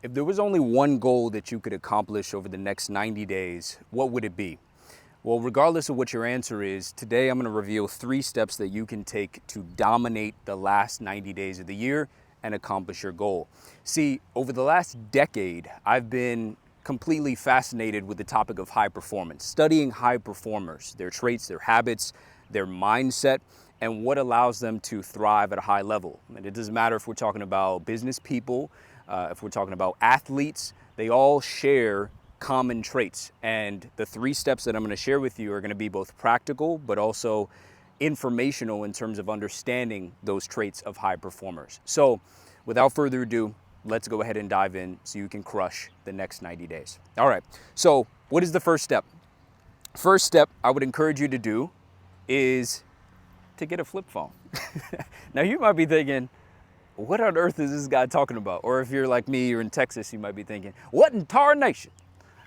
If there was only one goal that you could accomplish over the next 90 days, what would it be? Well, regardless of what your answer is, today I'm going to reveal 3 steps that you can take to dominate the last 90 days of the year and accomplish your goal. See, over the last decade, I've been completely fascinated with the topic of high performance, studying high performers, their traits, their habits, their mindset, and what allows them to thrive at a high level. And it doesn't matter if we're talking about business people, if we're talking about athletes, they all share common traits. And the 3 steps that I'm going to share with you are going to be both practical, but also informational in terms of understanding those traits of high performers. So without further ado, let's go ahead and dive in so you can crush the next 90 days. All right. So what is the first step? First step I would encourage you to do is to get a flip phone. Now you might be thinking, what on earth is this guy talking about? Or if you're like me, you're in Texas, you might be thinking, what in tarnation?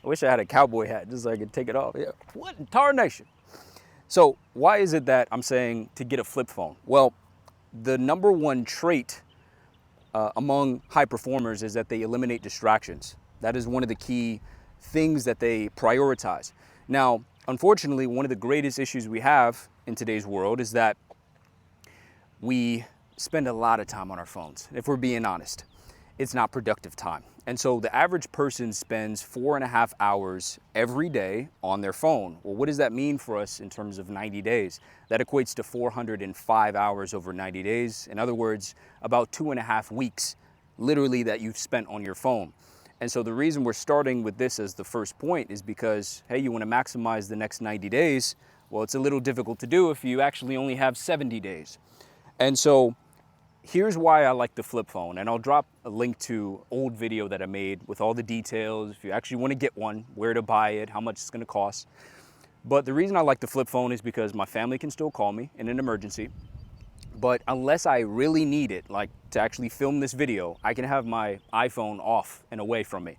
I wish I had a cowboy hat just so I could take it off. Yeah. What in tarnation? So why is it that I'm saying to get a flip phone? Well, the number one trait among high performers is that they eliminate distractions. That is one of the key things that they prioritize. Now, unfortunately, one of the greatest issues we have in today's world is that we spend a lot of time on our phones. If we're being honest, it's not productive time. And so the average person spends 4.5 hours every day on their phone. Well, what does that mean for us in terms of 90 days? That equates to 405 hours over 90 days. In other words, about 2.5 weeks, literally, that you've spent on your phone. And so the reason we're starting with this as the first point is because, hey, you want to maximize the next 90 days. Well, it's a little difficult to do if you actually only have 70 days. And so here's why I like the flip phone, and I'll drop a link to an old video that I made with all the details, if you actually want to get one, where to buy it, how much it's going to cost. But the reason I like the flip phone is because my family can still call me in an emergency, but unless I really need it, like to actually film this video, I can have my iPhone off and away from me,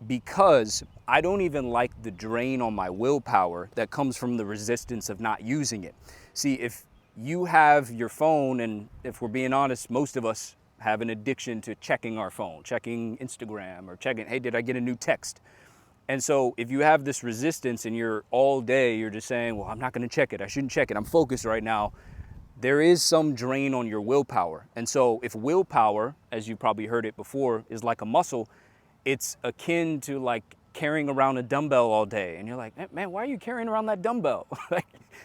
because I don't even like the drain on my willpower that comes from the resistance of not using it. See, if you have your phone, and if we're being honest, most of us have an addiction to checking our phone, checking Instagram, or checking, hey, did I get a new text? And so if you have this resistance and you're all day, you're just saying, well, I'm not going to check it. I shouldn't check it. I'm focused right now. There is some drain on your willpower. And so if willpower, as you probably heard it before, is like a muscle, it's akin to like carrying around a dumbbell all day. And you're like, man, why are you carrying around that dumbbell? Like,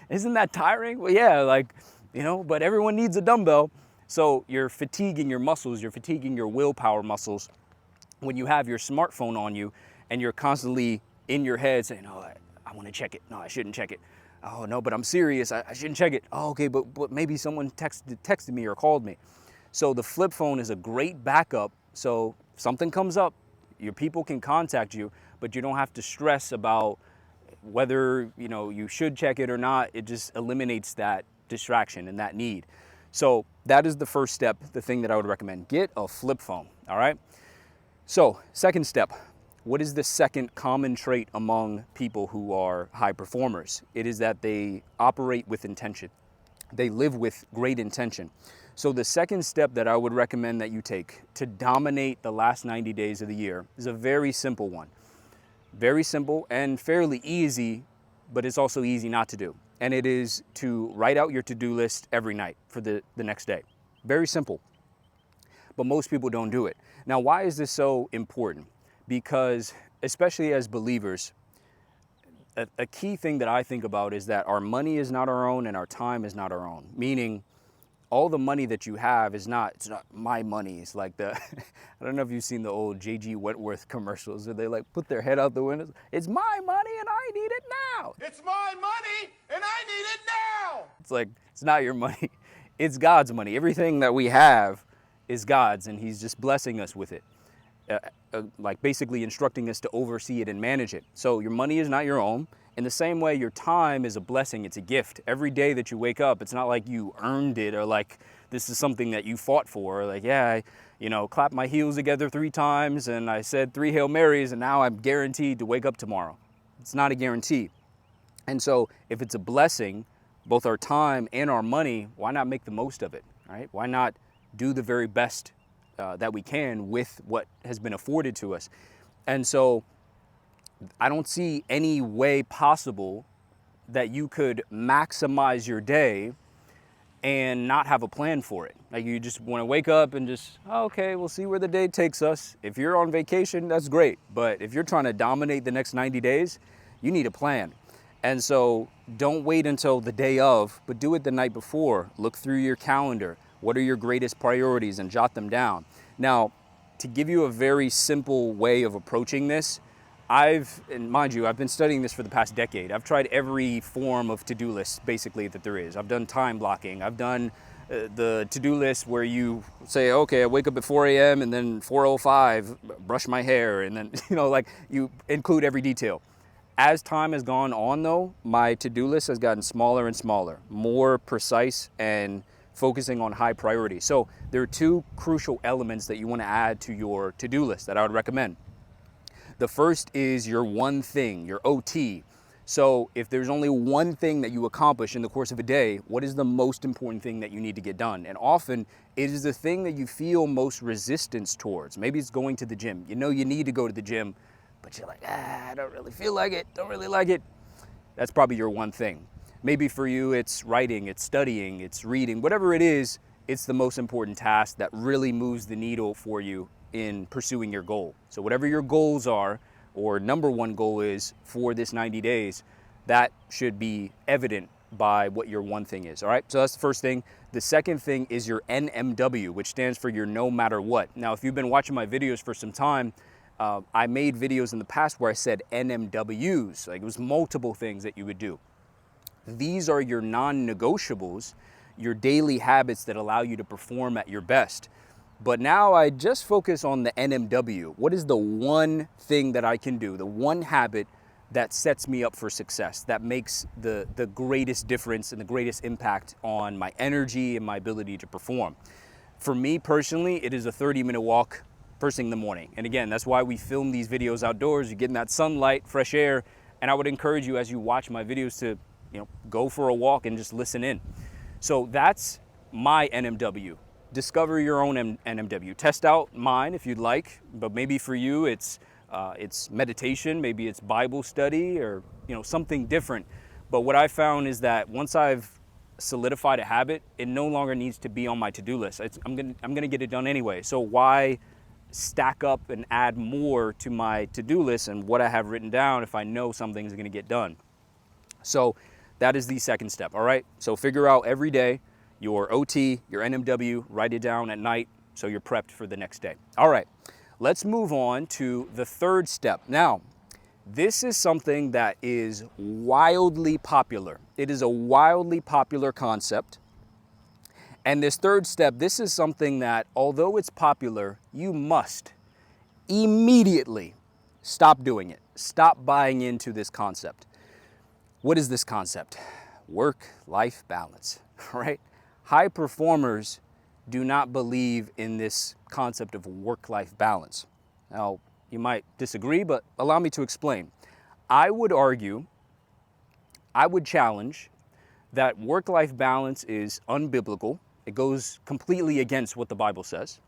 isn't that tiring? Well, yeah, like, but everyone needs a dumbbell. So you're fatiguing your muscles, you're fatiguing your willpower muscles when you have your smartphone on you and you're constantly in your head saying, oh, I want to check it. No, I shouldn't check it. Oh, no, but I'm serious. I shouldn't check it. Oh, okay, but maybe someone texted me or called me. So the flip phone is a great backup. So if something comes up, your people can contact you, but you don't have to stress about whether you should check it or not. It just eliminates that distraction and that need. So that is the first step, the thing that I would recommend. Get a flip phone, all right? So second step, what is the second common trait among people who are high performers? It is that they operate with intention. They live with great intention. So the second step that I would recommend that you take to dominate the last 90 days of the year is a very simple one. Very simple and fairly easy, but it's also easy not to do. And it is to write out your to-do list every night for the next day. Very simple. But most people don't do it. Now, why is this so important? Because especially as believers, a key thing that I think about is that our money is not our own and our time is not our own. Meaning, all the money that you have it's not my money. It's like I don't know if you've seen the old J.G. Wentworth commercials where they like put their head out the window. It's my money and I need it now. It's my money and I need it now. It's like, it's not your money. It's God's money. Everything that we have is God's, and he's just blessing us with it. Like basically instructing us to oversee it and manage it. So your money is not your own. In the same way, your time is a blessing. It's a gift. Every day that you wake up, it's not like you earned it or like this is something that you fought for. Like, yeah, I clapped my heels together 3 times and I said 3 Hail Marys and now I'm guaranteed to wake up tomorrow. It's not a guarantee. And so if it's a blessing, both our time and our money, why not make the most of it, right? Why not do the very best that we can with what has been afforded to us. And so I don't see any way possible that you could maximize your day and not have a plan for it. Like you just want to wake up and just, oh, okay, we'll see where the day takes us. If you're on vacation, that's great. But if you're trying to dominate the next 90 days, you need a plan. And so don't wait until the day of, but do it the night before. Look through your calendar. What are your greatest priorities and jot them down. Now, to give you a very simple way of approaching this, and mind you, I've been studying this for the past decade. I've tried every form of to-do list basically that there is. I've done time blocking. I've done the to-do list where you say, okay, I wake up at 4 a.m. and then 4:05, brush my hair, and then, like you include every detail. As time has gone on though, my to-do list has gotten smaller and smaller, more precise and focusing on high priority. So there are two crucial elements that you want to add to your to-do list that I would recommend. The first is your one thing, your OT. So if there's only one thing that you accomplish in the course of a day, what is the most important thing that you need to get done? And often it is the thing that you feel most resistance towards. Maybe it's going to the gym. You know you need to go to the gym, but you're like, I don't really feel like it, don't really like it. That's probably your one thing. Maybe for you it's writing, it's studying, it's reading, whatever it is, it's the most important task that really moves the needle for you in pursuing your goal. So whatever your goals are, or number one goal is for this 90 days, that should be evident by what your one thing is, all right? So that's the first thing. The second thing is your NMW, which stands for your no matter what. Now, if you've been watching my videos for some time, I made videos in the past where I said NMWs, like it was multiple things that you would do. These are your non-negotiables, your daily habits that allow you to perform at your best. But now I just focus on the NMW. What is the one thing that I can do, the one habit that sets me up for success, that makes the greatest difference and the greatest impact on my energy and my ability to perform? For me personally, it is a 30-minute walk first thing in the morning. And again, that's why we film these videos outdoors. You get in that sunlight, fresh air, and I would encourage you as you watch my videos to go for a walk and just listen in. So that's my NMW. Discover your own NMW. Test out mine if you'd like, but maybe for you it's meditation, maybe it's Bible study, or something different. But what I found is that once I've solidified a habit, it no longer needs to be on my to-do list. I'm gonna get it done anyway. So why stack up and add more to my to-do list and what I have written down if I know something's gonna get done? So that is the second step. All right. So figure out every day your OT, your NMW, write it down at night so you're prepped for the next day. All right, let's move on to the third step. Now, this is something that is wildly popular. It is a wildly popular concept. And this third step, this is something that, although it's popular, you must immediately stop doing it. Stop buying into this concept. What is this concept? Work-life balance, right? High performers do not believe in this concept of work-life balance. Now, you might disagree, but allow me to explain. I would argue, I would challenge that work-life balance is unbiblical. It goes completely against what the Bible says.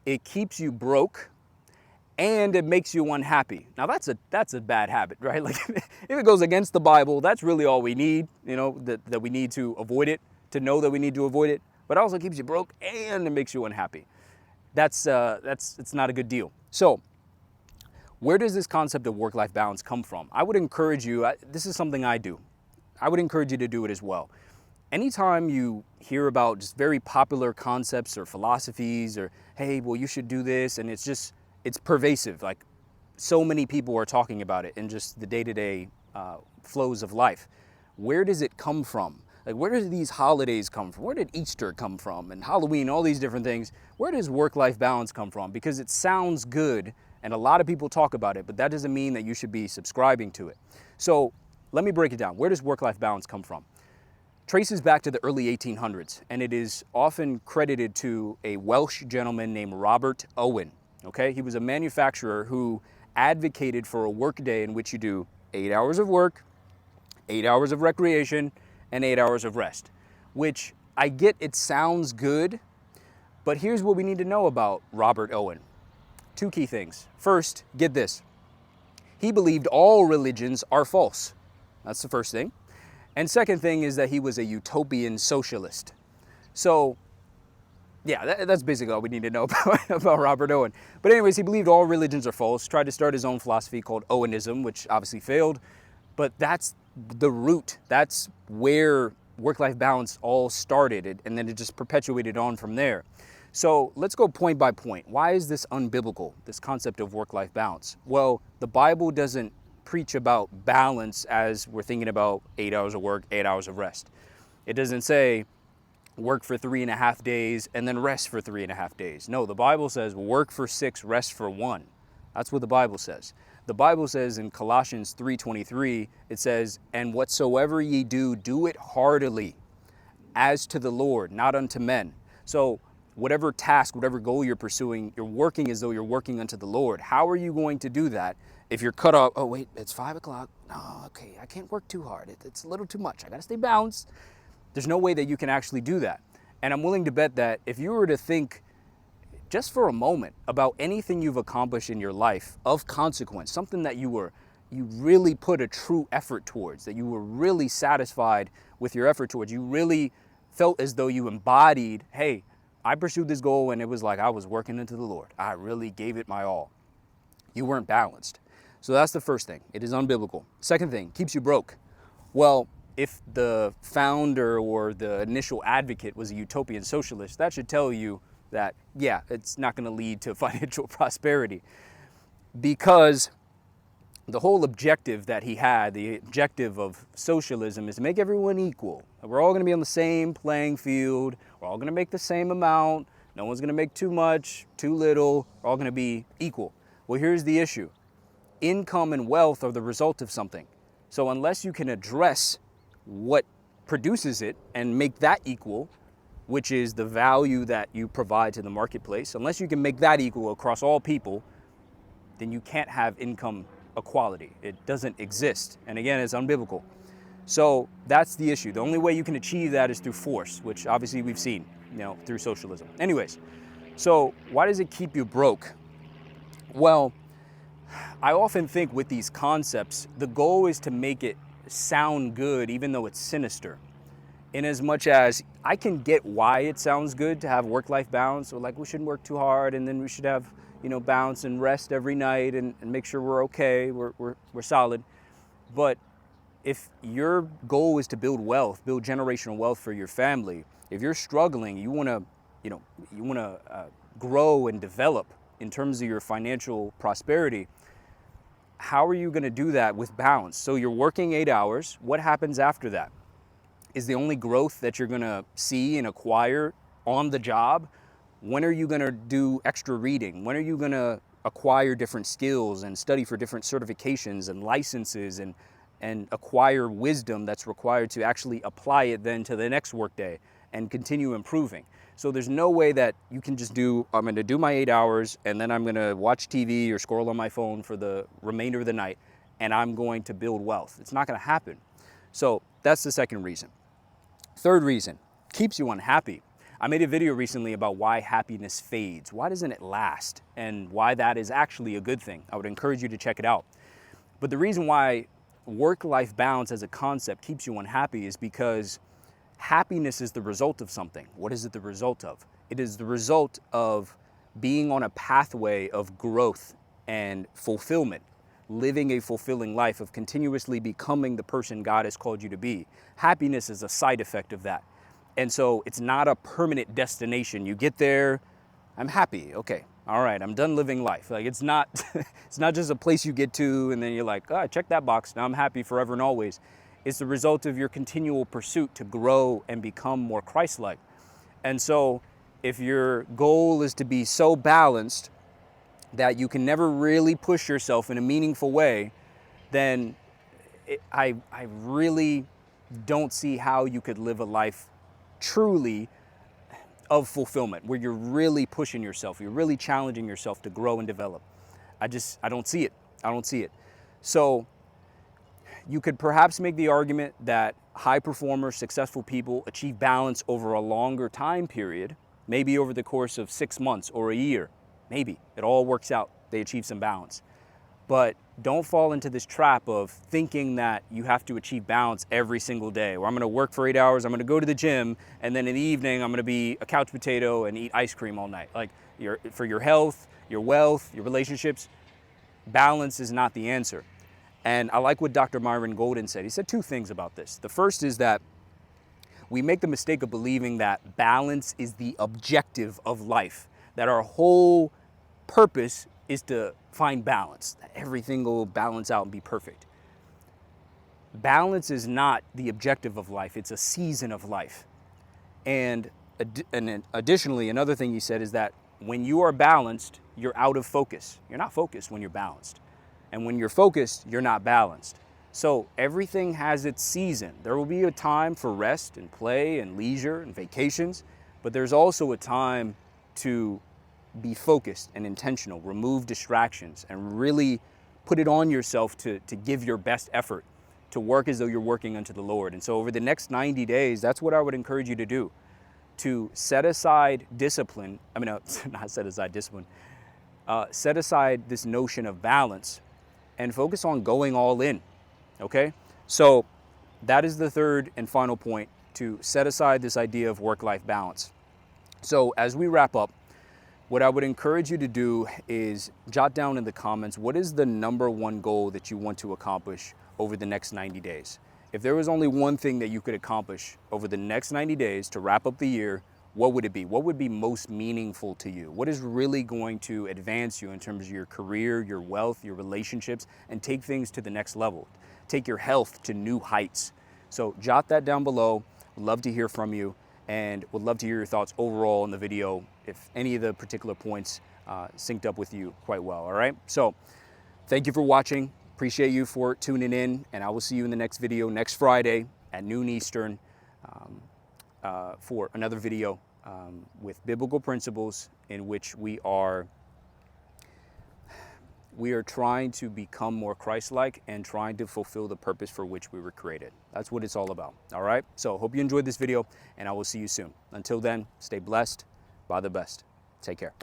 It keeps you broke, and it makes you unhappy. Now that's a bad habit, right? Like if it goes against the Bible, that's really all we need, that we need to avoid it, to know that we need to avoid it, but it also keeps you broke and it makes you unhappy. It's not a good deal. So where does this concept of work-life balance come from? I would encourage you, this is something I do. I would encourage you to do it as well. Anytime you hear about just very popular concepts or philosophies or, hey, well, you should do this, and it's pervasive. Like so many people are talking about it in just the day-to-day flows of life. Where does it come from? Like, where do these holidays come from? Where did Easter come from? And Halloween, all these different things. Where does work-life balance come from? Because it sounds good, and a lot of people talk about it, but that doesn't mean that you should be subscribing to it. So let me break it down. Where does work-life balance come from? Traces back to the early 1800s, and it is often credited to a Welsh gentleman named Robert Owen. Okay, he was a manufacturer who advocated for a workday in which you do 8 hours of work, 8 hours of recreation, and 8 hours of rest, which I get it sounds good, But here's what we need to know about Robert Owen. Two key things. First, get this. He believed all religions are false. That's the first thing. And second thing is that he was a utopian socialist. So, yeah, that's basically all we need to know about Robert Owen. But anyways, he believed all religions are false, tried to start his own philosophy called Owenism, which obviously failed. But that's the root. That's where work-life balance all started, and then it just perpetuated on from there. So let's go point by point. Why is this unbiblical, this concept of work-life balance? Well, the Bible doesn't preach about balance as we're thinking about 8 hours of work, 8 hours of rest. It doesn't say work for 3.5 days and then rest for 3.5 days. No, the Bible says work for 6, rest for 1. That's what the Bible says. The Bible says in Colossians 3:23, it says, "And whatsoever ye do, do it heartily, as to the Lord, not unto men." So whatever task, whatever goal you're pursuing, you're working as though you're working unto the Lord. How are you going to do that if you're cut off? Oh, wait, it's 5 o'clock. No, okay, I can't work too hard. It's a little too much. I got to stay balanced. There's no way that you can actually do that. And I'm willing to bet that if you were to think just for a moment about anything you've accomplished in your life of consequence, something that you really put a true effort towards, that you were really satisfied with your effort towards, you really felt as though you embodied, hey, I pursued this goal and it was like I was working into the Lord. I really gave it my all. You weren't balanced. So that's the first thing. It is unbiblical. Second thing, keeps you broke. Well, if the founder or the initial advocate was a utopian socialist, that should tell you that, yeah, it's not going to lead to financial prosperity, because the whole objective that he had, the objective of socialism, is to make everyone equal. We're all going to be on the same playing field. We're all going to make the same amount. No one's going to make too much, too little. We're all going to be equal. Well, here's the issue. Income and wealth are the result of something. So unless you can address what produces it and make that equal, which is the value that you provide to the marketplace, unless you can make that equal across all people, then you can't have income equality. It doesn't exist. And again, it's unbiblical. So that's the issue. The only way you can achieve that is through force, which obviously we've seen, through socialism. Anyways, so why does it keep you broke? Well, I often think with these concepts, the goal is to make it sound good, even though it's sinister. In as much as I can get why it sounds good to have work-life balance, or like we shouldn't work too hard, and then we should have, balance and rest every night, and make sure we're okay, we're solid. But if your goal is to build wealth, build generational wealth for your family, if you're struggling, you want to grow and develop in terms of your financial prosperity, how are you going to do that with balance? So you're working 8 hours. What happens after that? Is the only growth that you're going to see and acquire on the job? When are you going to do extra reading? When are you going to acquire different skills and study for different certifications and licenses and acquire wisdom that's required to actually apply it then to the next workday and continue improving? So there's no way that you can just I'm going to do my 8 hours and then I'm going to watch TV or scroll on my phone for the remainder of the night and I'm going to build wealth. It's not going to happen. So that's the second reason. Third reason, keeps you unhappy. I made a video recently about why happiness fades. Why doesn't it last? And why that is actually a good thing. I would encourage you to check it out. But the reason why work-life balance as a concept keeps you unhappy is because happiness is the result of something. What is it the result of? It is the result of being on a pathway of growth and fulfillment, living a fulfilling life, of continuously becoming the person God has called you to be. Happiness is a side effect of that. And so it's not a permanent destination. You get there, I'm happy. Okay, all right, I'm done living life. Like it's not just a place you get to and then you're like, I checked that box, now I'm happy forever and always. It's the result of your continual pursuit to grow and become more Christ-like. And so if your goal is to be so balanced that you can never really push yourself in a meaningful way, then I really don't see how you could live a life truly of fulfillment, where you're really pushing yourself, you're really challenging yourself to grow and develop. I don't see it. I don't see it. So you could perhaps make the argument that high performers, successful people achieve balance over a longer time period, Maybe over the course of 6 months or a year, maybe it all works out. They achieve some balance. But don't fall into this trap of thinking that you have to achieve balance every single day, where I'm going to work for 8 hours, I'm going to go to the gym, and then in the evening I'm going to be a couch potato and eat ice cream all night. Like, for your health, your wealth, your relationships, balance is not the answer. And I like what Dr. Myron Golden said. He said two things about this. The first is that we make the mistake of believing that balance is the objective of life, that our whole purpose is to find balance, that everything will balance out and be perfect. Balance is not the objective of life, it's a season of life. And additionally, another thing he said is that when you are balanced, you're out of focus. You're not focused when you're balanced. And when you're focused, you're not balanced. So everything has its season. There will be a time for rest and play and leisure and vacations, but there's also a time to be focused and intentional, remove distractions, and really put it on yourself to give your best effort, to work as though you're working unto the Lord. And so over the next 90 days, that's what I would encourage you to do, to set aside discipline. Not set aside discipline, set aside this notion of balance and focus on going all in, okay? So that is the third and final point, to set aside this idea of work-life balance. So as we wrap up, what I would encourage you to do is jot down in the comments, what is the number one goal that you want to accomplish over the next 90 days? If there was only one thing that you could accomplish over the next 90 days to wrap up the year, what would it be? What would be most meaningful to you? What is really going to advance you in terms of your career, your wealth, your relationships, and take things to the next level? Take your health to new heights. So jot that down below. Would love to hear from you, and would love to hear your thoughts overall in the video, if any of the particular points synced up with you quite well, all right? So thank you for watching. Appreciate you for tuning in, and I will see you in the next video next Friday at noon Eastern for another video with biblical principles in which we are trying to become more Christ-like and trying to fulfill the purpose for which we were created. That's what it's all about, all right? So hope you enjoyed this video, and I will see you soon. Until then, stay blessed by the best. Take care.